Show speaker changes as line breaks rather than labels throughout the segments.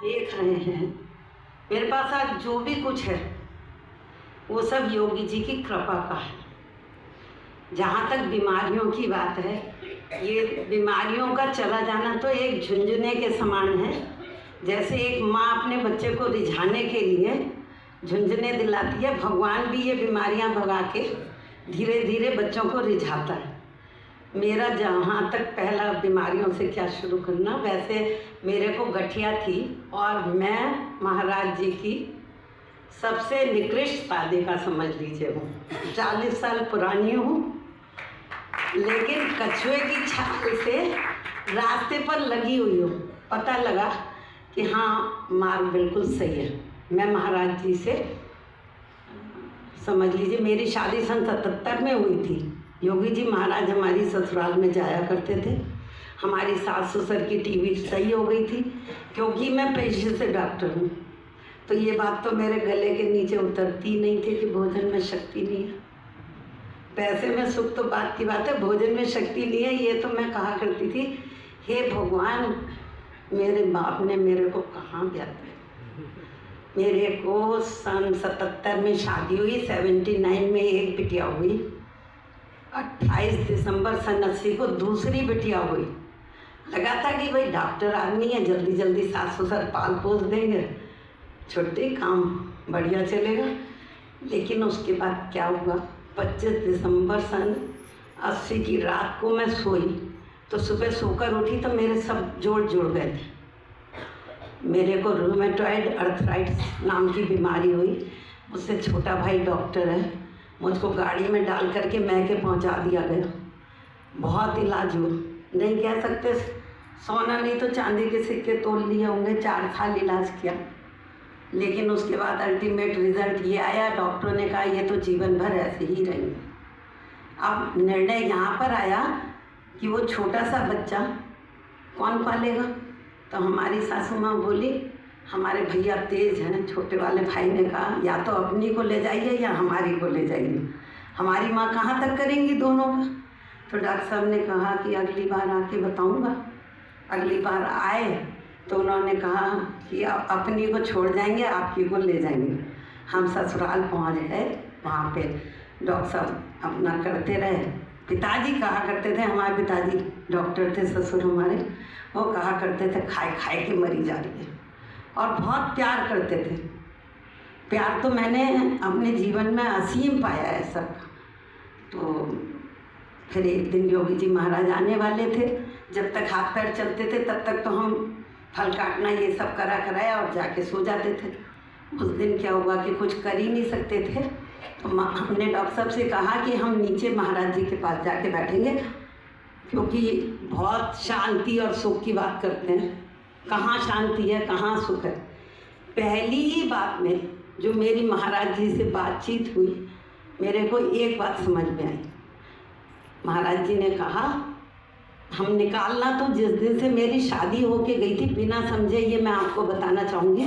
देख रहे हैं, मेरे पास आज जो भी कुछ है वो सब योगी जी की कृपा का है। जहाँ तक बीमारियों की बात है, ये बीमारियों का चला जाना तो एक झुंझुने के समान है। जैसे एक माँ अपने बच्चे को रिझाने के लिए झुंझुने दिलाती है, भगवान भी ये बीमारियाँ भगा के धीरे धीरे बच्चों को रिझाता है। मेरा जहाँ तक पहला बीमारियों से क्या शुरू करना, वैसे मेरे को गठिया थी और मैं महाराज जी की सबसे निकृष्ट पादिका समझ लीजिए हूँ। 40 साल पुरानी हूँ, लेकिन कछुए की छाल से रास्ते पर लगी हुई हूँ। पता लगा कि हाँ, मार्ग बिल्कुल सही है। मैं महाराज जी से समझ लीजिए, मेरी शादी सन 77 में हुई थी। योगी जी महाराज हमारी ससुराल में जाया करते थे। हमारी सास ससुर की टीवी सही हो गई थी, क्योंकि मैं पेशे से डॉक्टर हूँ। तो ये बात तो मेरे गले के नीचे उतरती नहीं थी कि भोजन में शक्ति नहीं है। पैसे में सुख तो बात की बात है, भोजन में शक्ति नहीं है, ये तो मैं कहा करती थी, हे भगवान, मेरे बाप ने मेरे को कहाँ दिया था। मेरे को सन 77 में शादी हुई, 79 में एक बिटिया हुई, 28 दिसंबर सन 80 को दूसरी बिटिया हुई। लगा था कि भाई डॉक्टर आदमी है, जल्दी जल्दी सास ससुर पाल पोस देंगे, छुट्टी काम बढ़िया चलेगा। लेकिन उसके बाद क्या हुआ, 25 दिसंबर सन 80 की रात को मैं सोई तो सुबह सोकर उठी तो मेरे सब जोड़ जुड़ गए थे। मेरे को रूमेटॉइड अर्थराइटिस नाम की बीमारी हुई। मुझसे छोटा भाई डॉक्टर है, मुझको गाड़ी में डाल करके मैके पहुंचा दिया गया। बहुत इलाज हुआ, नहीं कह सकते सोना नहीं तो चांदी के सिक्के तोड़ लिए होंगे। 4 साल इलाज किया, लेकिन उसके बाद अल्टीमेट रिज़ल्ट ये आया, डॉक्टरों ने कहा ये तो जीवन भर ऐसे ही रहेंगे। अब निर्णय यहाँ पर आया कि वो छोटा सा बच्चा कौन पालेगा। तो हमारी सासू माँ बोली, हमारे भैया तेज हैं, छोटे वाले भाई ने कहा या तो अपनी को ले जाइए या हमारी को ले जाइए, हमारी माँ कहाँ तक करेंगी दोनों का। तो डॉक्टर साहब ने कहा कि अगली बार आके बताऊँगा। अगली बार आए तो उन्होंने कहा कि अपनी को छोड़ जाएंगे, आपकी को ले जाएंगे। हम ससुराल पहुँच गए, वहाँ पे डॉक्टर साहब अपना करते रहे। पिताजी कहा करते थे, हमारे पिताजी डॉक्टर थे, ससुर हमारे, वो कहा करते थे खाए खाए के मरी जा रही है, और बहुत प्यार करते थे। प्यार तो मैंने अपने जीवन में असीम पाया है सब। तो फिर एक दिन योगी जी महाराज आने वाले थे। जब तक हाथ पैर चलते थे तब तक तो हम फल काटना ये सब कराया और जाके सो जाते थे। उस दिन क्या हुआ कि कुछ कर ही नहीं सकते थे, तो हमने डॉक्टर साहब से कहा कि हम नीचे महाराज जी के पास जाके बैठेंगे, क्योंकि बहुत शांति और सुख की बात करते हैं। कहाँ शांति है, कहाँ सुख है। पहली ही बात में जो मेरी महाराज जी से बातचीत हुई, मेरे को एक बात समझ में आई। महाराज जी ने कहा, हम निकालना तो जिस दिन से मेरी शादी होके गई थी, बिना समझे ये मैं आपको बताना चाहूँगी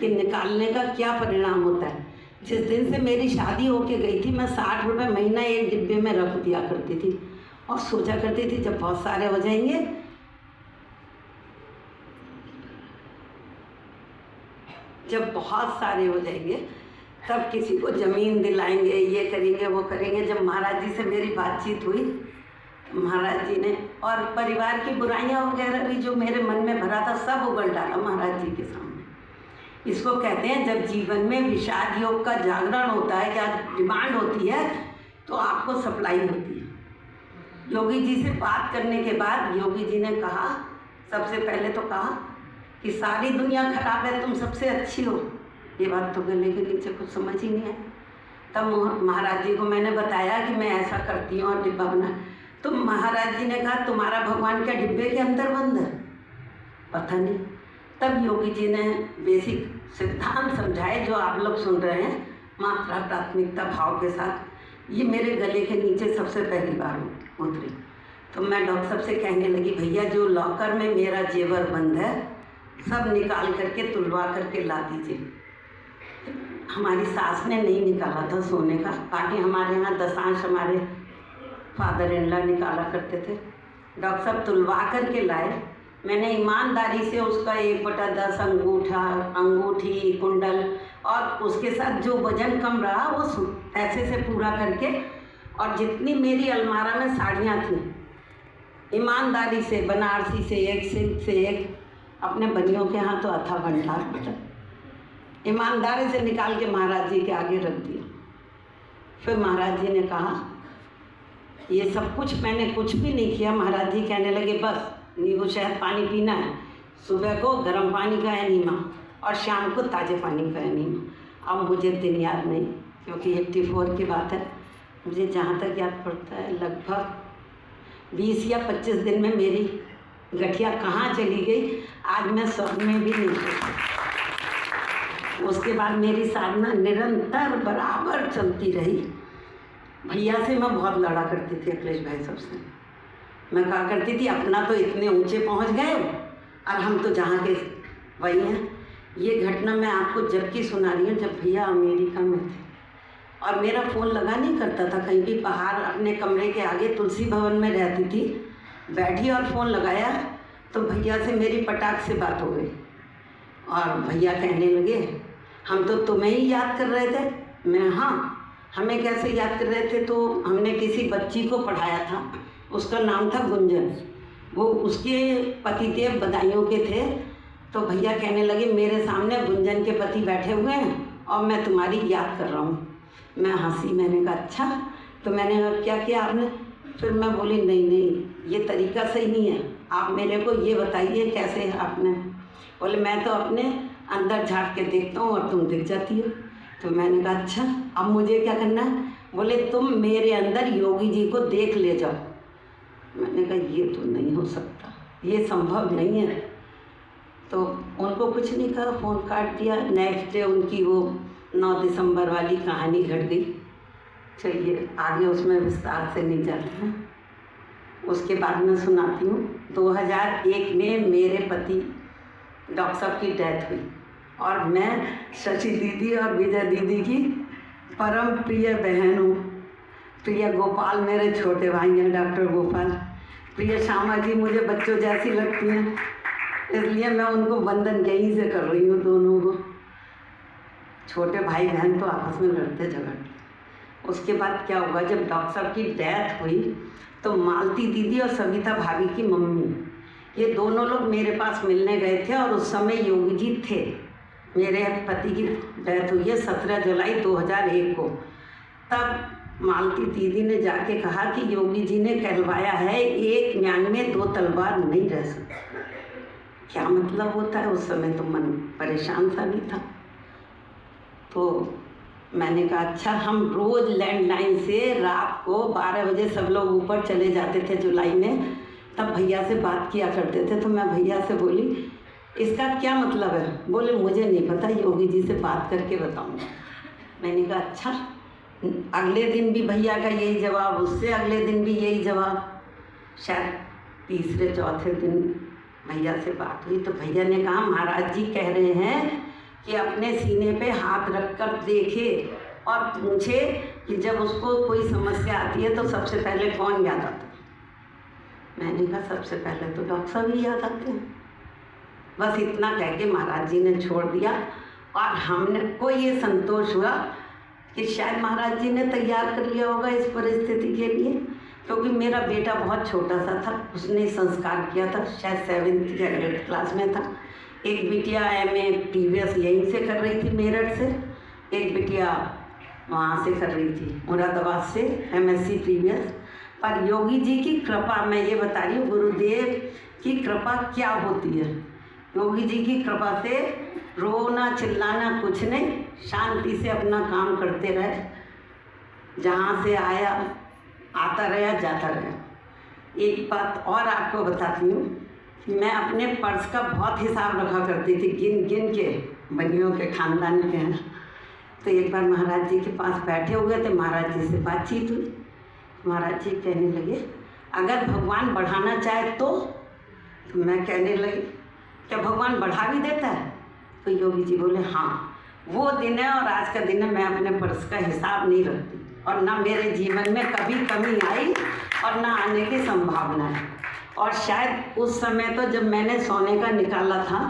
कि निकालने का क्या परिणाम होता है। जिस दिन से मेरी शादी होके गई थी, मैं 60 रुपये महीना एक डिब्बे में रख दिया करती थी और सोचा करती थी जब बहुत सारे हो जाएंगे, जब बहुत सारे हो जाएंगे तब किसी को ज़मीन दिलाएंगे, ये करेंगे वो करेंगे। जब महाराज जी से मेरी बातचीत हुई, महाराज जी ने और परिवार की बुराइयां वगैरह भी जो मेरे मन में भरा था सब उगल डाला महाराज जी के सामने। इसको कहते हैं जब जीवन में विषाद योग का जागरण होता है, क्या डिमांड होती है, तो आपको सप्लाई होती है। योगी जी से बात करने के बाद योगी जी ने कहा, सबसे पहले तो कहा कि सारी दुनिया खराब है, तुम सबसे अच्छी हो। ये बात तो गले के नीचे कुछ समझ ही नहीं है। तब महाराज जी को मैंने बताया कि मैं ऐसा करती हूँ और डिब्बा बना। तो महाराज जी ने कहा, तुम्हारा भगवान क्या डिब्बे के अंदर बंद है? पता नहीं। तब योगी जी ने बेसिक सिद्धांत समझाए जो आप लोग सुन रहे हैं, मात्रा प्राथमिकता भाव के साथ। ये मेरे गले के नीचे सबसे पहली बार उतरी। तो मैं डॉक्टर साहब से कहने लगी, भैया जो लॉकर में मेरा जेवर बंद है सब निकाल करके तुलवा करके ला दीजिए। हमारी सास ने नहीं निकाला था सोने का, बाकी हमारे यहाँ दशांश हमारे फादर इन लॉ निकाला करते थे। डॉक्टर साहब तुलवा करके लाए मैंने ईमानदारी से उसका 1/10 अंगूठी कुंडल और उसके साथ जो वजन कम रहा वो पैसे से पूरा करके, और जितनी मेरी अलमारा में साड़ियाँ थी ईमानदारी से बनारसी से एक, सिल्क से एक, अपने बनियों के यहाँ तो अथा भंडार, मतलब ईमानदारी से निकाल के महाराज जी के आगे रख दिया। फिर महाराज जी ने कहा ये सब कुछ मैंने कुछ भी नहीं किया। महाराज जी कहने लगे बस नींबू शहद पानी पीना है, सुबह को गर्म पानी का है नीमा और शाम को ताज़े पानी का है नीमा। अब मुझे दिन याद नहीं क्योंकि 84 की बात है। मुझे जहाँ तक याद पड़ता है लगभग 20 या 25 दिन में मेरी गठिया कहाँ चली गई आज मैं स्वप्न में भी नहीं सोची। उसके बाद मेरी साधना निरंतर बराबर चलती रही। भैया से मैं बहुत लड़ा करती थी, अखिलेश भाई साहब से। मैं कहा करती थी अपना तो इतने ऊंचे पहुंच गए और हम तो जहाँ के वही हैं। ये घटना मैं आपको जबकि सुना रही हूँ जब भैया अमेरिका में थे और मेरा फ़ोन लगा नहीं करता था। कहीं भी बाहर अपने कमरे के आगे तुलसी भवन में रहती थी, बैठी और फ़ोन लगाया तो भैया से मेरी पटाख से बात हो गई और भैया कहने लगे हम तो तुम्हें ही याद कर रहे थे। मैं हाँ, हमें कैसे याद कर रहे थे? तो हमने किसी बच्ची को पढ़ाया था, उसका नाम था गुंजन, वो उसके पतिदेव बदायूं के थे। तो भैया कहने लगे मेरे सामने गुंजन के पति बैठे हुए हैं और मैं तुम्हारी याद कर रहा हूँ। मैं हंसी, मैंने कहा अच्छा, तो मैंने कहा क्या किया आपने? फिर मैं बोली नहीं ये तरीका सही नहीं है, आप मेरे को ये बताइए कैसे आपने? बोले मैं तो अपने अंदर झाँक के देखता हूँ और तुम दिख जाती हो। तो मैंने कहा अच्छा अब मुझे क्या करना है? बोले तुम मेरे अंदर योगी जी को देख ले जाओ। मैंने कहा ये तो नहीं हो सकता, ये संभव नहीं है। तो उनको कुछ नहीं कहा, फ़ोन काट दिया। नेक्स्ट डे उनकी वो 9 दिसंबर वाली कहानी घट गई। चलिए आगे उसमें विस्तार से नहीं जाना है, उसके बाद मैं सुनाती हूँ। 2001 में मेरे पति डॉक्टर साहब की डेथ हुई और मैं शशि दीदी और विजय दीदी की परम प्रिय बहन हूँ। प्रिय गोपाल मेरे छोटे भाई हैं, डॉक्टर गोपाल। प्रिय श्यामा जी मुझे बच्चों जैसी लगती हैं, इसलिए मैं उनको वंदन यहीं से कर रही हूँ दोनों को। छोटे भाई बहन तो आपस में लड़ते झगड़ते। उसके बाद क्या हुआ, जब डॉक्टर साहब की डेथ हुई तो मालती दीदी और सविता भाभी की मम्मी, ये दोनों लोग मेरे पास मिलने गए थे और उस समय योगी जी थे। मेरे पति की डेथ हुई है 17 जुलाई 2001 को। तब मालती दीदी ने जाके कहा कि योगी जी ने कहलवाया है एक म्यान में 2 तलवार नहीं रह सकती। क्या मतलब होता है? उस समय तो मन परेशान सा भी था। तो मैंने कहा अच्छा, हम रोज़ लैंडलाइन से रात को 12 बजे सब लोग ऊपर चले जाते थे जुलाई में, तब भैया से बात किया करते थे। तो मैं भैया से बोली इसका क्या मतलब है? बोले मुझे नहीं पता, योगी जी से बात करके बताऊंगा। मैंने कहा अच्छा। अगले दिन भी भैया का यही जवाब, उससे अगले दिन भी यही जवाब। शायद तीसरे चौथे दिन भैया से बात हुई तो भैया ने कहा महाराज जी कह रहे हैं कि अपने सीने पे हाथ रखकर देखे और पूछे कि जब उसको कोई समस्या आती है तो सबसे पहले कौन याद आता है? मैंने कहा सबसे पहले तो डॉक्टर साहब ही याद आते हैं। बस इतना कह के महाराज जी ने छोड़ दिया और हमने को ये संतोष हुआ कि शायद महाराज जी ने तैयार कर लिया होगा इस परिस्थिति के लिए, क्योंकि मेरा बेटा बहुत छोटा सा था, उसने संस्कार किया था, शायद 7th या 8th क्लास में था। एक बिटिया MA प्रीवियस यहीं से कर रही थी मेरठ से, एक बिटिया वहाँ से कर रही थी मुरादाबाद से MSc प्रीवियस। पर योगी जी की कृपा, मैं ये बता रही हूँ गुरुदेव की कृपा क्या होती है। योगी जी की कृपा से रोना चिल्लाना कुछ नहीं, शांति से अपना काम करते रहे, जहाँ से आया आता रहा जाता रहा। एक बात और आपको बताती हूँ, मैं अपने पर्स का बहुत हिसाब रखा करती थी, गिन गिन के, बनियों के खानदान के हैं। तो एक बार महाराज जी के पास बैठे हुए थे, महाराज जी से बातचीत हुई। महाराज जी कहने लगे अगर भगवान बढ़ाना चाहे तो मैं कहने लगी क्या भगवान बढ़ा भी देता है? तो योगी जी बोले हाँ, वो दिन है और आज का दिन है, मैं अपने पर्स का हिसाब नहीं रखती और ना मेरे जीवन में कभी कमी आई और ना आने की संभावना है। और शायद उस समय तो जब मैंने सोने का निकाला था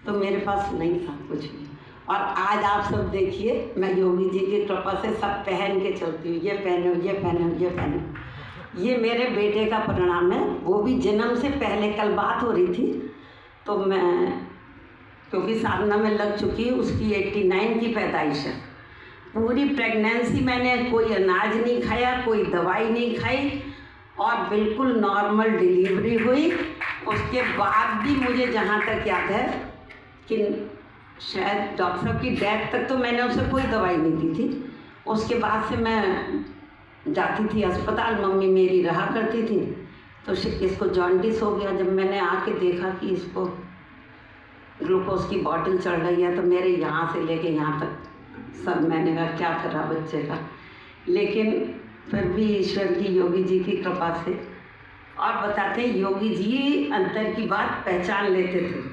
तो मेरे पास नहीं था कुछ भी। और आज आप सब देखिए, मैं योगी जी की कृपा से सब पहन के चलती हूँ। ये पहनो, ये पहनो, ये पहनो। ये मेरे बेटे का परिणाम है, वो भी जन्म से पहले। कल बात हो रही थी तो मैं, क्योंकि साधना में लग चुकी है, उसकी 89 की पैदाइश है। पूरी प्रेगनेंसी मैंने कोई अनाज नहीं खाया, कोई दवाई नहीं खाई और बिल्कुल नॉर्मल डिलीवरी हुई। उसके बाद भी मुझे जहाँ तक याद है कि शायद डॉक्टर साहब की डेथ तक तो मैंने उसे कोई दवाई नहीं दी थी। उसके बाद से मैं जाती थी अस्पताल, मम्मी मेरी रहा करती थी। तो इसको जॉन्डिस हो गया। जब मैंने आके देखा कि इसको ग्लूकोज की बॉटल चढ़ रही है तो मेरे यहाँ से लेके यहाँ तक सब, मैंने कहा क्या करा बच्चे का। लेकिन फिर भी ईश्वर की, योगी जी की कृपा से। और बताते योगी जी अंतर की बात पहचान लेते थे।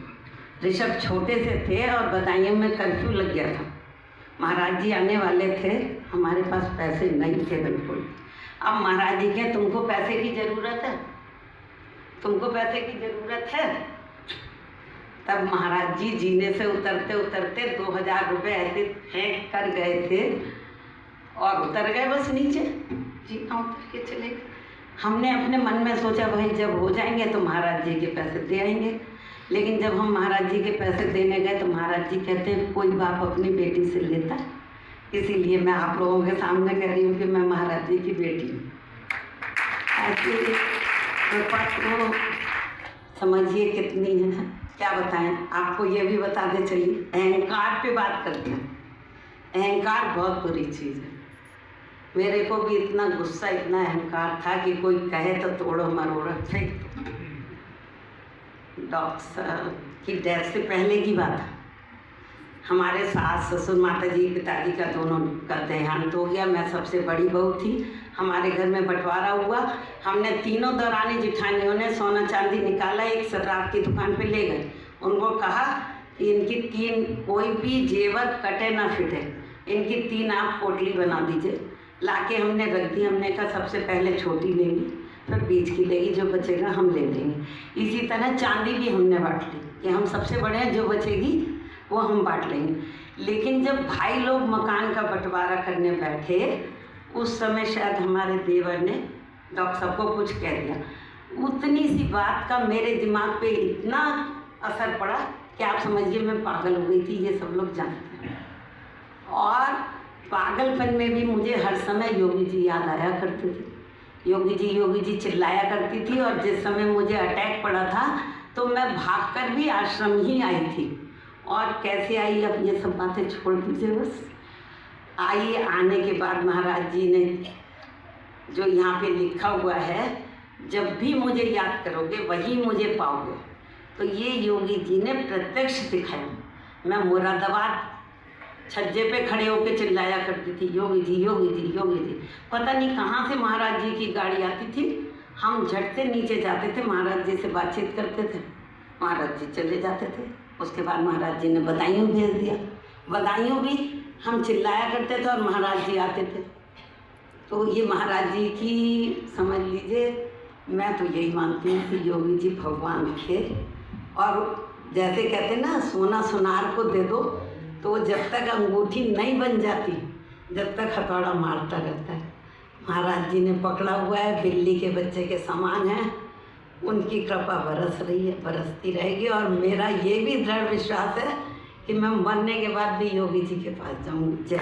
ऋषभ छोटे से थे और बदायूं में कर्फ्यू लग गया था। महाराज जी आने वाले थे, हमारे पास पैसे नहीं थे बिल्कुल। अब महाराज जी कहे तुमको पैसे की ज़रूरत है, तुमको पैसे की ज़रूरत है। तब महाराज जी जीने से उतरते उतरते 2000 रुपये ऐसे फेंक कर गए थे और उतर गए बस नीचे। जीना उतर के चले गए। हमने अपने मन में सोचा भाई जब हो जाएंगे तो महाराज जी के पैसे दे आएंगे। लेकिन जब हम महाराज जी के पैसे देने गए तो महाराज जी कहते हैं कोई बाप अपनी बेटी से लेता है। इसीलिए मैं आप लोगों के सामने कह रही हूँ कि मैं महाराज जी की बेटी हूँ। ऐसी कृपा को समझिए कितनी है, क्या बताएं आपको। ये भी बताते चलिए, अहंकार पे बात करते हैं। अहंकार बहुत बुरी चीज़ है। मेरे को भी इतना गुस्सा, इतना अहंकार था कि कोई कहे तो तोड़ो मरोड़ो फेंक दो। डॉक्टर की डेथ से पहले की बात है। हमारे सास ससुर, माता जी, पिताजी का दोनों का देहांत हो गया। मैं सबसे बड़ी बहू थी। हमारे घर में बंटवारा हुआ। हमने तीनों दौरानी जिठानियों ने सोना चांदी निकाला, एक शराब की दुकान पे ले गए। उनको कहा कि इनकी 3 कोई भी जेवर कटे ना फिटे, इनकी 3 आप पोटली बना दीजिए। लाके हमने रख दी। हमने कहा सबसे पहले छोटी लेंगी, फिर बीच की लेगी, जो बचेगा हम ले लेंगे। इसी तरह चांदी भी हमने बांट ली कि हम सबसे बड़े हैं, जो बचेगी वो हम बांट लेंगे। लेकिन जब भाई लोग मकान का बंटवारा करने बैठे, उस समय शायद हमारे देवर ने डॉक्टर साहब को कुछ कह दिया। उतनी सी बात का मेरे दिमाग पे इतना असर पड़ा कि आप समझिए मैं पागल हो गई थी। ये सब लोग जानते हैं। और पागलपन में भी मुझे हर समय योगी जी याद आया करते थे। योगी जी चिल्लाया करती थी। और जिस समय मुझे अटैक पड़ा था तो मैं भागकर भी आश्रम ही आई थी। और कैसे आई, अब ये सब बातें छोड़ दीजिए बस। आई, आने के बाद महाराज जी ने जो यहाँ पे लिखा हुआ है, जब भी मुझे याद करोगे वही मुझे पाओगे, तो ये योगी जी ने प्रत्यक्ष दिखाया। मैं मुरादाबाद छज्जे पे खड़े होकर चिल्लाया करती थी, योगी जी, योगी जी, योगी जी। पता नहीं कहाँ से महाराज जी की गाड़ी आती थी। हम झट से नीचे जाते थे, महाराज जी से बातचीत करते थे, महाराज जी चले जाते थे। उसके बाद महाराज जी ने बदायूं भेज दिया। बदायूं भी हम चिल्लाया करते थे और महाराज जी आते थे। तो ये महाराज जी की, समझ लीजिए, मैं तो यही मानती हूँ कि योगी जी भगवान थे। और जैसे कहते हैं ना, सोना सुनार को दे दो तो जब तक अंगूठी नहीं बन जाती, जब तक हथौड़ा मारता रहता है। महाराज जी ने पकड़ा हुआ है, बिल्ली के बच्चे के समान है। उनकी कृपा बरस रही है, बरसती रहेगी। और मेरा ये भी दृढ़ विश्वास है कि मैं मरने के बाद भी योगी जी के पास जाऊँगी। जय